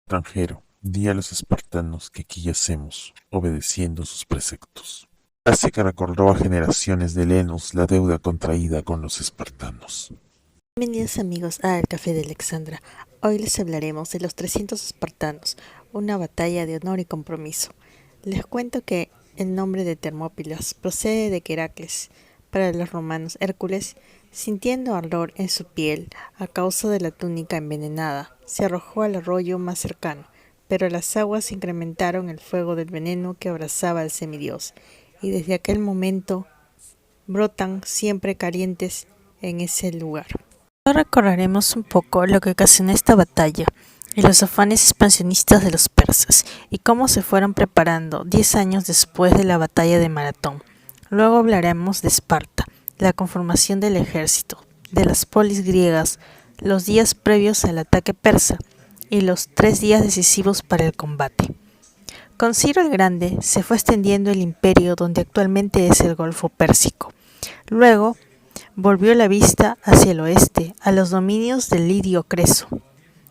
Extranjero, di a los espartanos que aquí yacemos, obedeciendo sus preceptos. Hace que recordó a generaciones de helenos la deuda contraída con los espartanos. Bienvenidos amigos a El Café de Alexandra. Hoy les hablaremos de los 300 espartanos, una batalla de honor y compromiso. Les cuento que el nombre de Termópilas procede de que Heracles, para los romanos Hércules, sintiendo ardor en su piel a causa de la túnica envenenada, se arrojó al arroyo más cercano, pero las aguas incrementaron el fuego del veneno que abrazaba al semidios, y desde aquel momento brotan siempre calientes en ese lugar. Hoy recorreremos un poco lo que ocasionó esta batalla y los afanes expansionistas de los persas y cómo se fueron preparando 10 años después de la batalla de Maratón. Luego hablaremos de Esparta, la conformación del ejército, de las polis griegas, los días previos al ataque persa y los 3 días decisivos para el combate. Con Ciro el Grande se fue extendiendo el imperio donde actualmente es el Golfo Pérsico. Luego volvió la vista hacia el oeste, a los dominios del Lidio Creso,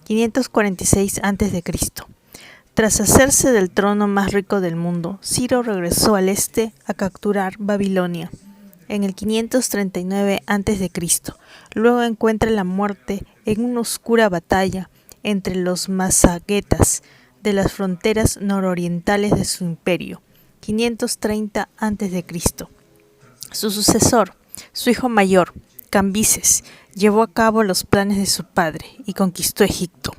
546 a.C. Tras hacerse del trono más rico del mundo, Ciro regresó al este a capturar Babilonia en el 539 a.C. Luego encuentra la muerte en una oscura batalla entre los masagetas de las fronteras nororientales de su imperio, 530 a.C. Su sucesor, su hijo mayor, Cambises, llevó a cabo los planes de su padre y conquistó Egipto.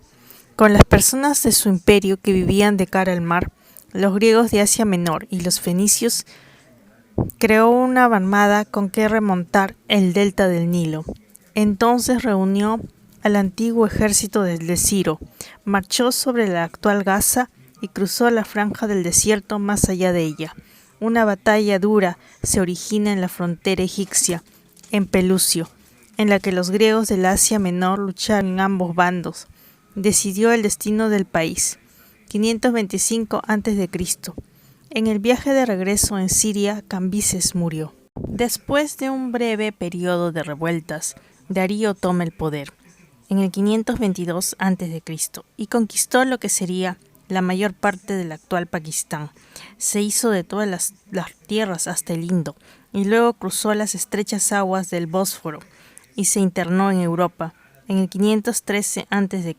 Con las personas de su imperio que vivían de cara al mar, los griegos de Asia Menor y los fenicios, creó una armada con que remontar el delta del Nilo. Entonces reunió al antiguo ejército de Ciro, marchó sobre la actual Gaza y cruzó la franja del desierto más allá de ella. Una batalla dura se origina en la frontera egipcia, en Pelusio, en la que los griegos del Asia Menor lucharon en ambos bandos. Decidió el destino del país. 525 a.C. En el viaje de regreso en Siria, Cambises murió. Después de un breve periodo de revueltas, Darío toma el poder, en el 522 a.C., y conquistó lo que sería la mayor parte del actual Pakistán. Se hizo de todas las tierras hasta el Indo, y luego cruzó las estrechas aguas del Bósforo y se internó en Europa en el 513 a.C.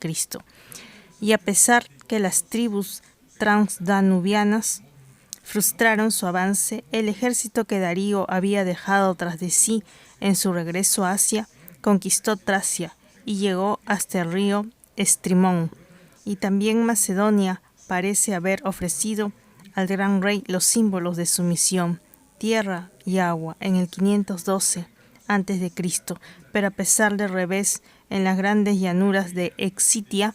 Y a pesar que las tribus transdanubianas frustraron su avance, el ejército que Darío había dejado tras de sí en su regreso a Asia conquistó Tracia y llegó hasta el río Estrimón. Y también Macedonia parece haber ofrecido al gran rey los símbolos de su misión, tierra y agua, en el 512 a.C., pero a pesar del revés en las grandes llanuras de Excitia,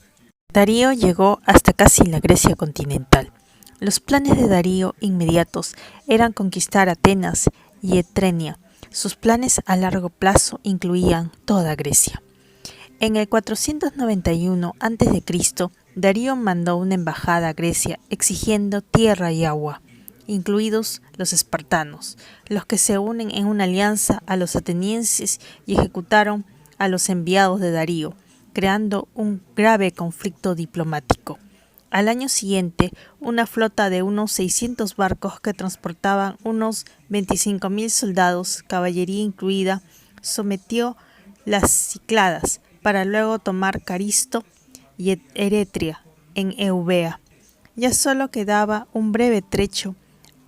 Darío llegó hasta casi la Grecia continental. Los planes de Darío inmediatos eran conquistar Atenas y Etrenia. Sus planes a largo plazo incluían toda Grecia. En el 491 a.C., Darío mandó una embajada a Grecia exigiendo tierra y agua, incluidos los espartanos, los que se unen en una alianza a los atenienses y ejecutaron a los enviados de Darío, creando un grave conflicto diplomático. Al año siguiente, una flota de unos 600 barcos que transportaban unos 25.000 soldados, caballería incluida, sometió las Cícladas para luego tomar Caristo y Eretria en Eubea. Ya solo quedaba un breve trecho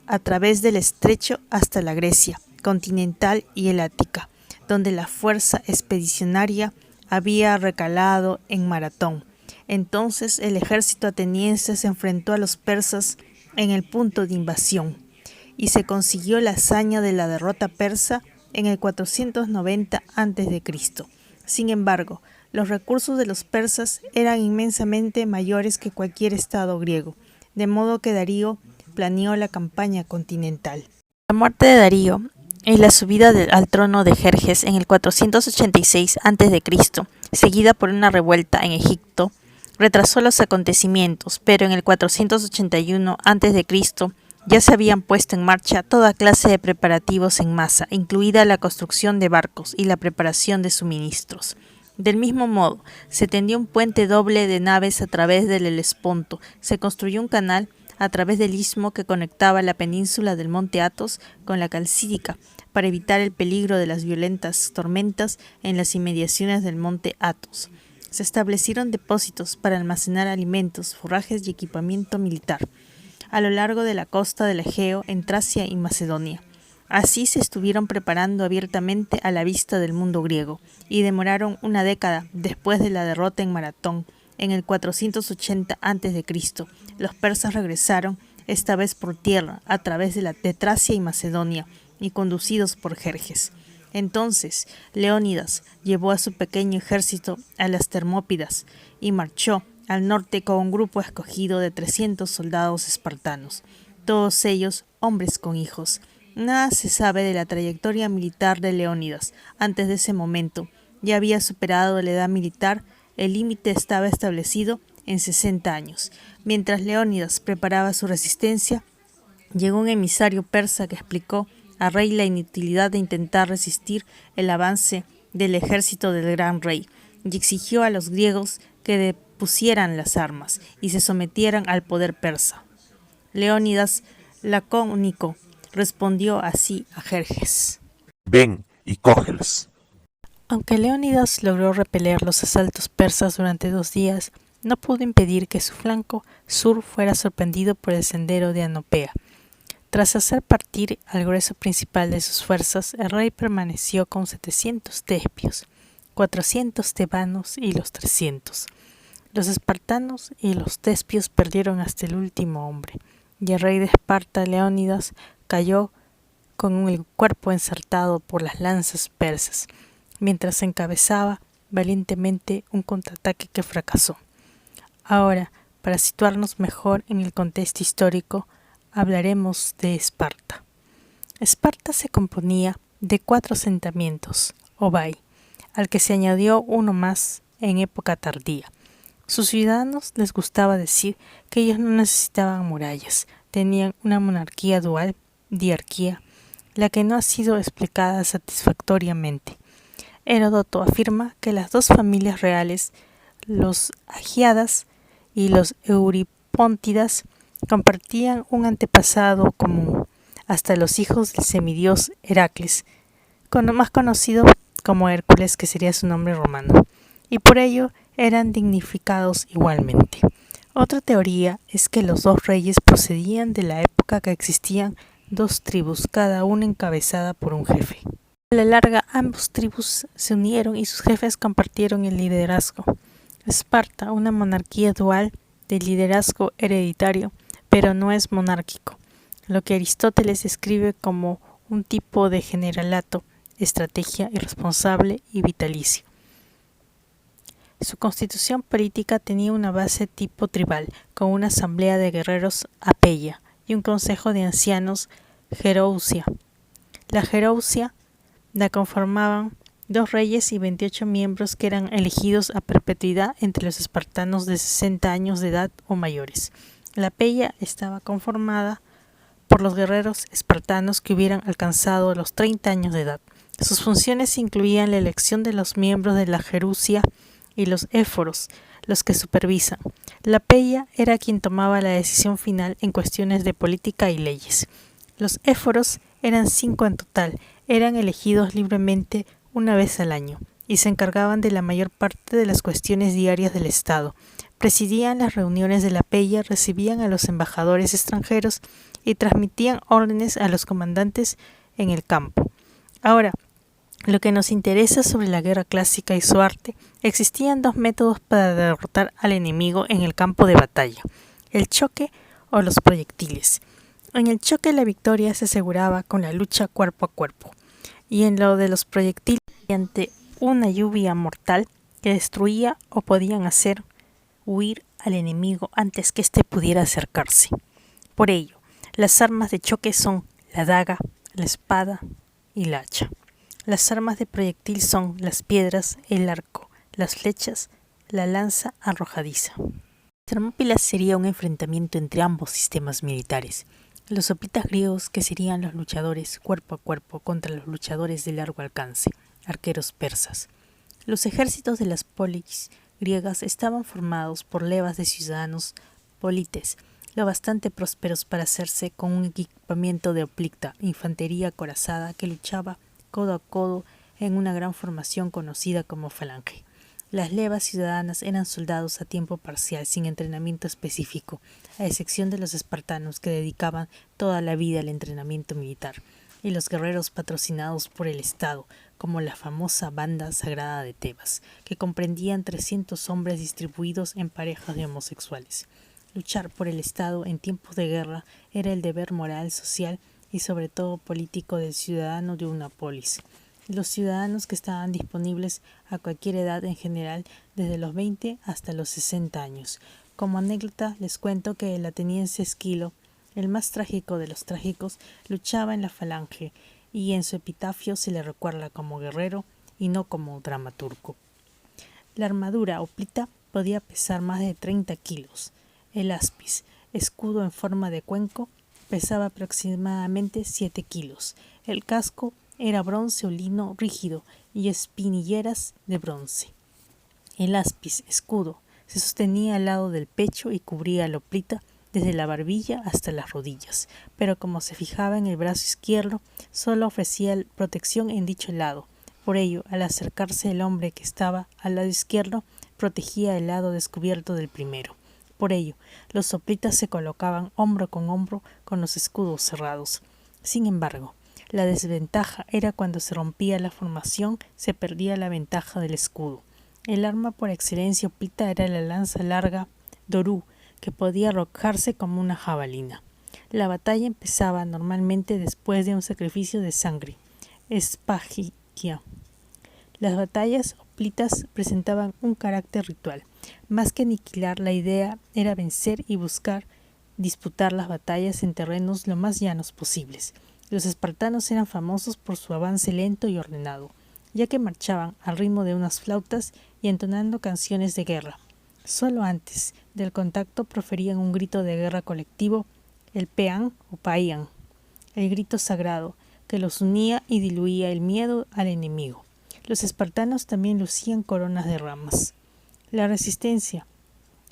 a través del estrecho hasta la Grecia continental y el Ática, donde la fuerza expedicionaria había recalado en Maratón. Entonces el ejército ateniense se enfrentó a los persas en el punto de invasión y se consiguió la hazaña de la derrota persa en el 490 a.C. Sin embargo, los recursos de los persas eran inmensamente mayores que cualquier estado griego, de modo que Darío planeó la campaña continental. La muerte de Darío y la subida al trono de Jerjes en el 486 a.C., seguida por una revuelta en Egipto, retrasó los acontecimientos, pero en el 481 a.C. ya se habían puesto en marcha toda clase de preparativos en masa, incluida la construcción de barcos y la preparación de suministros. Del mismo modo, se tendió un puente doble de naves a través del Helesponto, se construyó un canal a través del istmo que conectaba la península del monte Athos con la Calcídica, para evitar el peligro de las violentas tormentas en las inmediaciones del monte Athos. Se establecieron depósitos para almacenar alimentos, forrajes y equipamiento militar a lo largo de la costa del Egeo en Tracia y Macedonia. Así se estuvieron preparando abiertamente a la vista del mundo griego, y demoraron una década después de la derrota en Maratón, en el 480 a.C. Los persas regresaron, esta vez por tierra, a través de Tracia y Macedonia, y conducidos por Jerjes. Entonces Leónidas llevó a su pequeño ejército a las Termópilas y marchó al norte con un grupo escogido de 300 soldados espartanos, todos ellos hombres con hijos. Nada se sabe de la trayectoria militar de Leónidas. Antes de ese momento ya había superado la edad militar, el límite estaba establecido en 60 años. Mientras Leónidas preparaba su resistencia, llegó un emisario persa que explicó al rey la inutilidad de intentar resistir el avance del ejército del gran rey, y exigió a los griegos que depusieran las armas y se sometieran al poder persa. Leónidas, lacónico, respondió así a Jerjes: Ven y cógelas. Aunque Leónidas logró repeler los asaltos persas durante 2 días, no pudo impedir que su flanco sur fuera sorprendido por el sendero de Anopea. Tras hacer partir al grueso principal de sus fuerzas, el rey permaneció con 700 tespios, 400 tebanos y los 300. Los espartanos y los tespios perdieron hasta el último hombre, y el rey de Esparta, Leónidas, cayó con el cuerpo ensartado por las lanzas persas, mientras encabezaba valientemente un contraataque que fracasó. Ahora, para situarnos mejor en el contexto histórico, hablaremos de Esparta. Esparta se componía de 4 asentamientos, o bai, al que se añadió uno más en época tardía. Sus ciudadanos les gustaba decir que ellos no necesitaban murallas, tenían una monarquía dual, diarquía, la que no ha sido explicada satisfactoriamente. Heródoto afirma que las 2 familias reales, los Agiadas y los Euripóntidas, compartían un antepasado común, hasta los hijos del semidios Heracles, más conocido como Hércules, que sería su nombre romano, y por ello eran dignificados igualmente. Otra teoría es que los 2 reyes procedían de la época que existían 2 tribus, cada una encabezada por un jefe. A la larga, ambos tribus se unieron y sus jefes compartieron el liderazgo. Esparta, una monarquía dual de liderazgo hereditario, pero no es monárquico, lo que Aristóteles describe como un tipo de generalato, estrategia irresponsable y vitalicio. Su constitución política tenía una base tipo tribal, con una asamblea de guerreros apeya y un consejo de ancianos gerousia. La gerousia la conformaban 2 reyes y 28 miembros que eran elegidos a perpetuidad entre los espartanos de 60 años de edad o mayores. La peya estaba conformada por los guerreros espartanos que hubieran alcanzado los 30 años de edad. Sus funciones incluían la elección de los miembros de la gerousia y los éforos, los que supervisan. La peya era quien tomaba la decisión final en cuestiones de política y leyes. Los éforos eran 5 en total, eran elegidos libremente una vez al año y se encargaban de la mayor parte de las cuestiones diarias del Estado. Presidían las reuniones de la peya, recibían a los embajadores extranjeros y transmitían órdenes a los comandantes en el campo. Ahora, lo que nos interesa sobre la guerra clásica y su arte, existían 2 métodos para derrotar al enemigo en el campo de batalla: el choque o los proyectiles. En el choque la victoria se aseguraba con la lucha cuerpo a cuerpo, y en lo de los proyectiles mediante una lluvia mortal que destruía o podían hacer huir al enemigo antes que éste pudiera acercarse. Por ello, las armas de choque son la daga, la espada y la hacha. Las armas de proyectil son las piedras, el arco, las flechas, la lanza arrojadiza. Termópilas sería un enfrentamiento entre ambos sistemas militares. Los hoplitas griegos, que serían los luchadores cuerpo a cuerpo contra los luchadores de largo alcance, arqueros persas. Los ejércitos de las polis griegas estaban formados por levas de ciudadanos polites, lo bastante prósperos para hacerse con un equipamiento de hoplita, infantería acorazada que luchaba codo a codo en una gran formación conocida como falange. Las levas ciudadanas eran soldados a tiempo parcial sin entrenamiento específico, a excepción de los espartanos que dedicaban toda la vida al entrenamiento militar, y los guerreros patrocinados por el Estado, como la famosa Banda Sagrada de Tebas, que comprendían 300 hombres distribuidos en parejas de homosexuales. Luchar por el Estado en tiempos de guerra era el deber moral, social y sobre todo político del ciudadano de una polis. Los ciudadanos que estaban disponibles a cualquier edad en general, desde los 20 hasta los 60 años. Como anécdota les cuento que el ateniense Esquilo, el más trágico de los trágicos, luchaba en la falange y en su epitafio se le recuerda como guerrero y no como dramaturgo. La armadura hoplita podía pesar más de 30 kilos. El aspis, escudo en forma de cuenco, pesaba aproximadamente 7 kilos. El casco era bronce o lino rígido y espinilleras de bronce. El aspis, escudo, se sostenía al lado del pecho y cubría la hoplita desde la barbilla hasta las rodillas, pero como se fijaba en el brazo izquierdo, solo ofrecía protección en dicho lado. Por ello, al acercarse el hombre que estaba al lado izquierdo, protegía el lado descubierto del primero. Por ello, los hoplitas se colocaban hombro con los escudos cerrados. Sin embargo, la desventaja era cuando se rompía la formación, se perdía la ventaja del escudo. El arma por excelencia hoplita era la lanza larga dorú, que podía arrojarse como una jabalina. La batalla empezaba normalmente después de un sacrificio de sangre, espagiquia. Las batallas hoplitas presentaban un carácter ritual. Más que aniquilar, la idea era vencer y buscar disputar las batallas en terrenos lo más llanos posibles. Los espartanos eran famosos por su avance lento y ordenado, ya que marchaban al ritmo de unas flautas y entonando canciones de guerra. Solo antes del contacto proferían un grito de guerra colectivo, el peán o paían, el grito sagrado que los unía y diluía el miedo al enemigo. Los espartanos también lucían coronas de ramas. La resistencia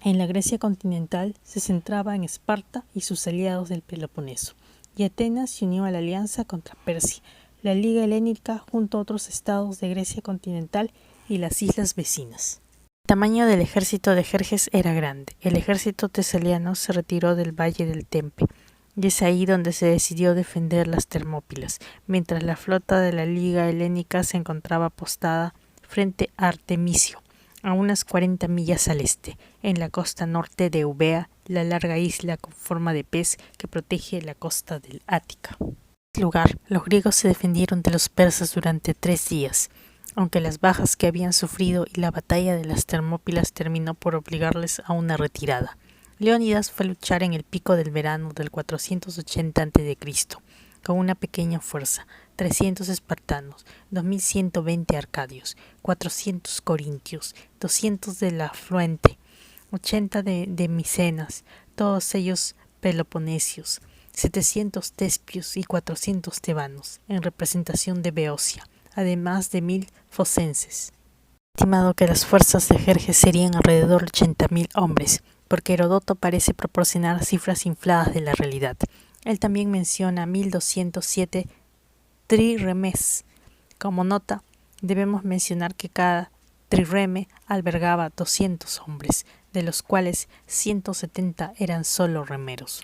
en la Grecia continental se centraba en Esparta y sus aliados del Peloponeso, y Atenas se unió a la alianza contra Persia, la Liga Helénica junto a otros estados de Grecia continental y las islas vecinas. El tamaño del ejército de Jerjes era grande. El ejército tesaliano se retiró del valle del Tempe, y es ahí donde se decidió defender las Termópilas, mientras la flota de la Liga Helénica se encontraba postada frente a Artemisio, a unas 40 millas al este, en la costa norte de Eubea, la larga isla con forma de pez que protege la costa del Ática. En este lugar, los griegos se defendieron de los persas durante 3 días, aunque las bajas que habían sufrido y la batalla de las Termópilas terminó por obligarles a una retirada. Leónidas fue a luchar en el pico del verano del 480 a.C., con una pequeña fuerza, 300 espartanos, 2120 arcadios, 400 corintios, 200 de la Afluente, 80 de Micenas, todos ellos peloponesios, 700 tespios y 400 tebanos, en representación de Beocia, además de 1000 focenses. Estimado que las fuerzas de Jerjes serían alrededor de 80.000 hombres, porque Heródoto parece proporcionar cifras infladas de la realidad. Él también menciona 1207 triremes. Como nota, debemos mencionar que cada trireme albergaba 200 hombres, de los cuales 170 eran solo remeros.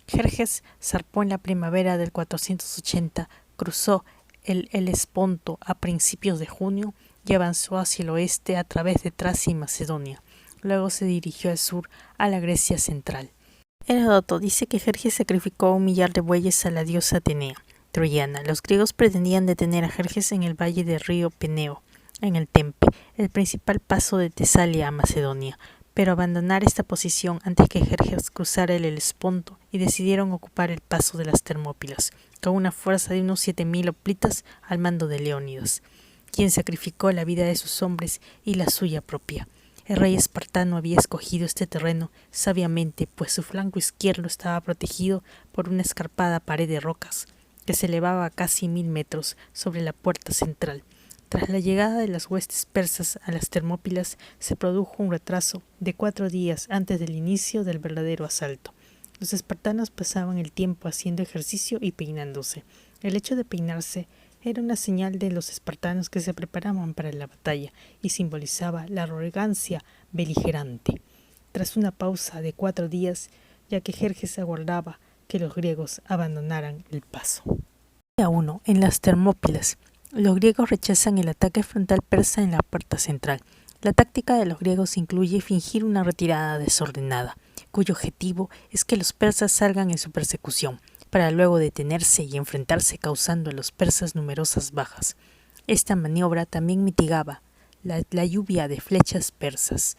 Jerjes zarpó en la primavera del 480, cruzó el Helesponto a principios de junio y avanzó hacia el oeste a través de Tracia y Macedonia. Luego se dirigió al sur a la Grecia central. Heródoto dice que Jerjes sacrificó 1 millar de bueyes a la diosa Atenea, troyana. Los griegos pretendían detener a Jerjes en el valle del río Peneo, en el Tempe, el principal paso de Tesalia a Macedonia, pero abandonar esta posición antes que Jerjes cruzara el Helesponto y decidieron ocupar el paso de las Termópilas, con una fuerza de unos 7.000 hoplitas al mando de Leónidas, quien sacrificó la vida de sus hombres y la suya propia. El rey espartano había escogido este terreno sabiamente, pues su flanco izquierdo estaba protegido por una escarpada pared de rocas que se elevaba a casi 1000 metros sobre la puerta central, Tras la llegada de las huestes persas a las Termópilas, se produjo un retraso de 4 días antes del inicio del verdadero asalto. Los espartanos pasaban el tiempo haciendo ejercicio y peinándose. El hecho de peinarse era una señal de los espartanos que se preparaban para la batalla y simbolizaba la arrogancia beligerante. Tras una pausa de 4 días, ya que Jerjes aguardaba que los griegos abandonaran el paso. Día 1. En las Termópilas. Los griegos rechazan el ataque frontal persa en la puerta central. La táctica de los griegos incluye fingir una retirada desordenada, cuyo objetivo es que los persas salgan en su persecución, para luego detenerse y enfrentarse causando a los persas numerosas bajas. Esta maniobra también mitigaba la lluvia de flechas persas.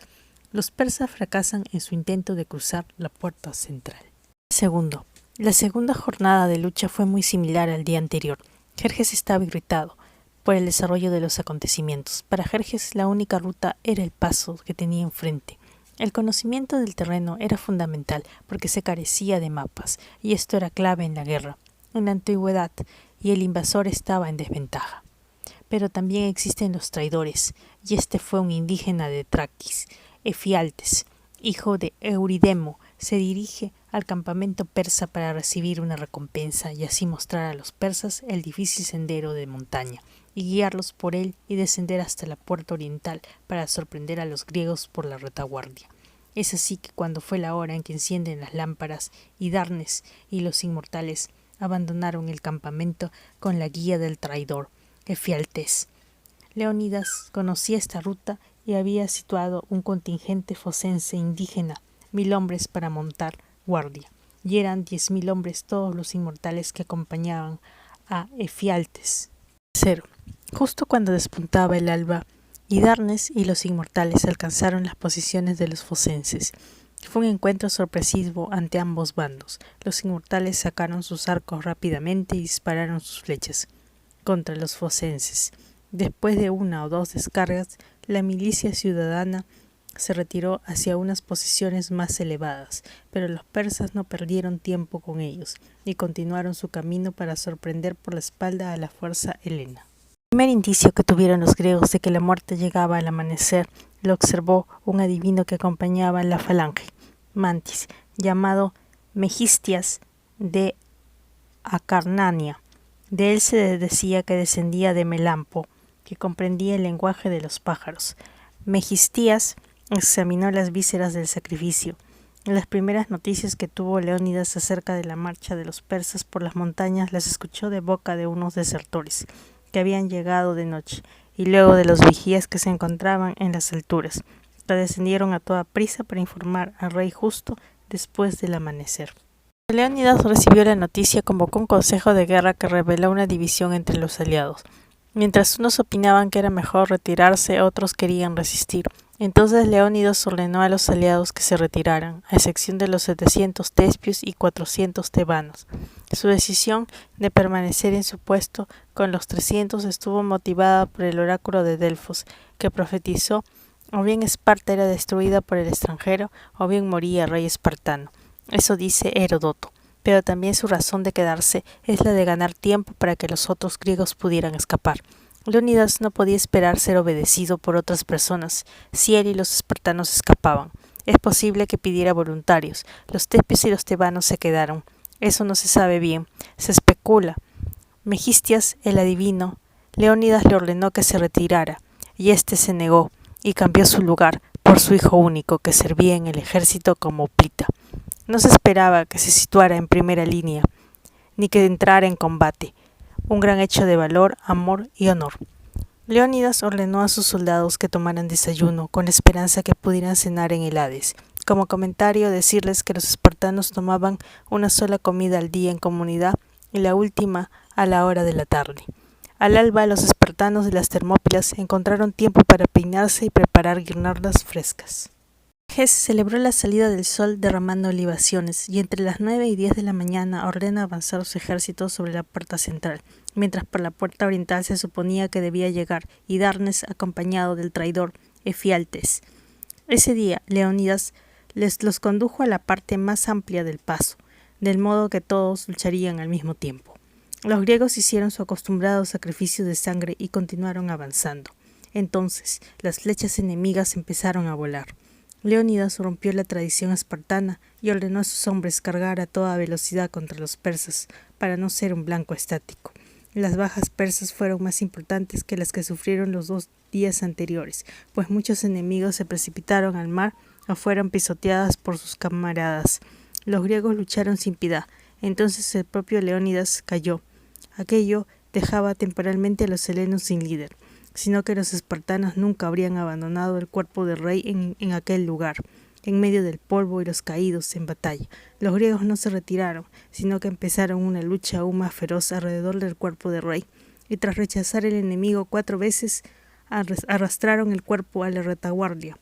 Los persas fracasan en su intento de cruzar la puerta central. Segundo. La segunda jornada de lucha fue muy similar al día anterior. Jerjes estaba irritado por el desarrollo de los acontecimientos. Para Jerjes la única ruta era el paso que tenía enfrente. El conocimiento del terreno era fundamental porque se carecía de mapas, y esto era clave en la guerra, en la antigüedad, y el invasor estaba en desventaja. Pero también existen los traidores, y este fue un indígena de Traquis, Efialtes, hijo de Euridemo. Se dirige al campamento persa para recibir una recompensa y así mostrar a los persas el difícil sendero de montaña y guiarlos por él y descender hasta la puerta oriental para sorprender a los griegos por la retaguardia. Es así que cuando fue la hora en que encienden las lámparas, Hidarnes y los inmortales abandonaron el campamento con la guía del traidor, Efialtes. Leónidas conocía esta ruta y había situado un contingente focense indígena, 1000 hombres para montar guardia, y eran 10.000 hombres todos los inmortales que acompañaban a Efialtes. Tercero, justo cuando despuntaba el alba, Hidarnes y los inmortales alcanzaron las posiciones de los focenses. Fue un encuentro sorpresivo ante ambos bandos. Los inmortales sacaron sus arcos rápidamente y dispararon sus flechas contra los focenses. Después de 1 o 2 descargas, la milicia ciudadana se retiró hacia unas posiciones más elevadas, pero los persas no perdieron tiempo con ellos y continuaron su camino para sorprender por la espalda a la fuerza helena. El primer indicio que tuvieron los griegos de que la muerte llegaba al amanecer lo observó un adivino que acompañaba la falange, Mantis, llamado Megistias de Acarnania. De él se decía que descendía de Melampo, que comprendía el lenguaje de los pájaros. Megistías examinó las vísceras del sacrificio. Las primeras noticias que tuvo Leónidas acerca de la marcha de los persas por las montañas las escuchó de boca de unos desertores que habían llegado de noche, y luego de los vigías que se encontraban en las alturas, que descendieron a toda prisa para informar al rey justo después del amanecer. Leónidas recibió la noticia, convocó un consejo de guerra que reveló una división entre los aliados. Mientras unos opinaban que era mejor retirarse, otros querían resistir. Entonces Leónidas ordenó a los aliados que se retiraran, a excepción de los 700 tespios y 400 tebanos. Su decisión de permanecer en su puesto con los 300 estuvo motivada por el oráculo de Delfos, que profetizó o bien Esparta era destruida por el extranjero, o bien moría el rey espartano. Eso dice Heródoto. Pero también su razón de quedarse es la de ganar tiempo para que los otros griegos pudieran escapar. Leónidas no podía esperar ser obedecido por otras personas si él y los espartanos escapaban. Es posible que pidiera voluntarios. Los tespios y los tebanos se quedaron. Eso no se sabe bien. Se especula. Megistias, el adivino, Leónidas le ordenó que se retirara, y éste se negó y cambió su lugar por su hijo único, que servía en el ejército como hoplita. No se esperaba que se situara en primera línea, ni que entrara en combate, un gran hecho de valor, amor y honor. Leónidas ordenó a sus soldados que tomaran desayuno, con la esperanza que pudieran cenar en el Hades. Como comentario, decirles que los espartanos tomaban una sola comida al día en comunidad y la última a la hora de la tarde. Al alba, los espartanos de las Termópilas encontraron tiempo para peinarse y preparar guirnaldas frescas. Jerjes celebró la salida del sol derramando libaciones, y entre las 9 y 10 de la mañana ordena avanzar su ejército sobre la puerta central, mientras por la puerta oriental se suponía que debía llegar Hidarnes acompañado del traidor Efialtes. Ese día Leónidas los condujo a la parte más amplia del paso, del modo que todos lucharían al mismo tiempo. Los griegos hicieron su acostumbrado sacrificio de sangre y continuaron avanzando. Entonces, las flechas enemigas empezaron a volar. Leónidas rompió la tradición espartana y ordenó a sus hombres cargar a toda velocidad contra los persas, para no ser un blanco estático. Las bajas persas fueron más importantes que las que sufrieron los 2 días anteriores, pues muchos enemigos se precipitaron al mar o fueron pisoteadas por sus camaradas. Los griegos lucharon sin piedad. Entonces el propio Leónidas cayó. Aquello dejaba temporalmente a los helenos sin líder, sino que los espartanos nunca habrían abandonado el cuerpo del rey en aquel lugar, en medio del polvo y los caídos en batalla. Los griegos no se retiraron, sino que empezaron una lucha aún más feroz alrededor del cuerpo del rey, y tras rechazar el enemigo 4 veces, arrastraron el cuerpo a la retaguardia,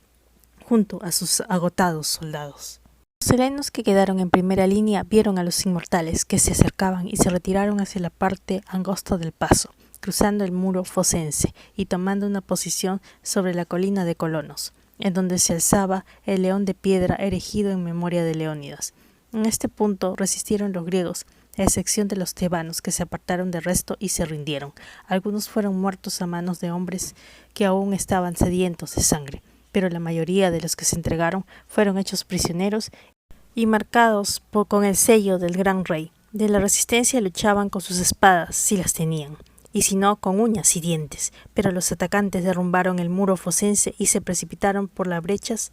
junto a sus agotados soldados. Los helenos que quedaron en primera línea vieron a los inmortales que se acercaban y se retiraron hacia la parte angosta del paso, cruzando el muro focense y tomando una posición sobre la colina de Colonos, en donde se alzaba el león de piedra erigido en memoria de Leónidas. En este punto resistieron los griegos, a excepción de los tebanos, que se apartaron del resto y se rindieron. Algunos fueron muertos a manos de hombres que aún estaban sedientos de sangre, pero la mayoría de los que se entregaron fueron hechos prisioneros y marcados con el sello del gran rey. De la resistencia luchaban con sus espadas, si las tenían, y si no, con uñas y dientes, pero los atacantes derrumbaron el muro focense y se precipitaron por las brechas,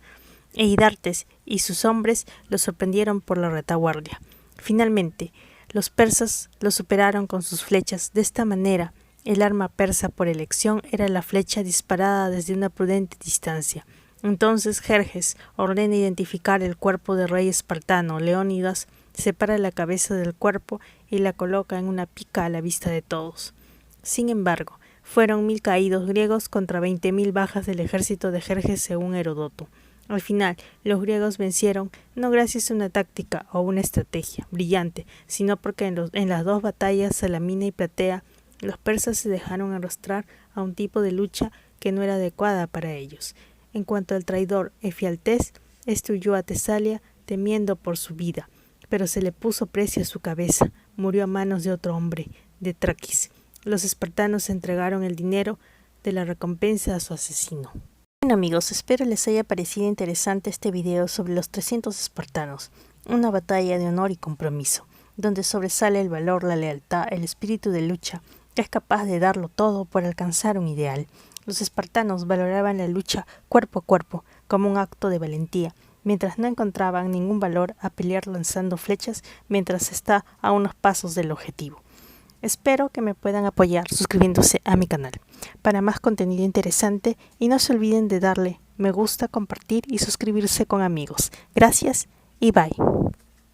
e Hidartes y sus hombres los sorprendieron por la retaguardia. Finalmente, los persas los superaron con sus flechas. De esta manera, el arma persa por elección era la flecha disparada desde una prudente distancia. Entonces Jerjes ordena identificar el cuerpo del rey espartano. Leónidas separa la cabeza del cuerpo y la coloca en una pica a la vista de todos. Sin embargo, fueron 1000 caídos griegos contra 20.000 bajas del ejército de Jerjes según Heródoto. Al final, los griegos vencieron no gracias a una táctica o una estrategia brillante, sino porque en las 2 batallas, Salamina y Platea, los persas se dejaron arrastrar a un tipo de lucha que no era adecuada para ellos. En cuanto al traidor Efialtés, este huyó a Tesalia temiendo por su vida, pero se le puso precio a su cabeza, murió a manos de otro hombre, de Traquis. Los espartanos entregaron el dinero de la recompensa a su asesino. Bueno amigos, espero les haya parecido interesante este video sobre los 300 espartanos, una batalla de honor y compromiso, donde sobresale el valor, la lealtad, el espíritu de lucha, que es capaz de darlo todo por alcanzar un ideal. Los espartanos valoraban la lucha cuerpo a cuerpo como un acto de valentía, mientras no encontraban ningún valor a pelear lanzando flechas mientras está a unos pasos del objetivo. Espero que me puedan apoyar suscribiéndose a mi canal para más contenido interesante y no se olviden de darle me gusta, compartir y suscribirse con amigos. Gracias y bye.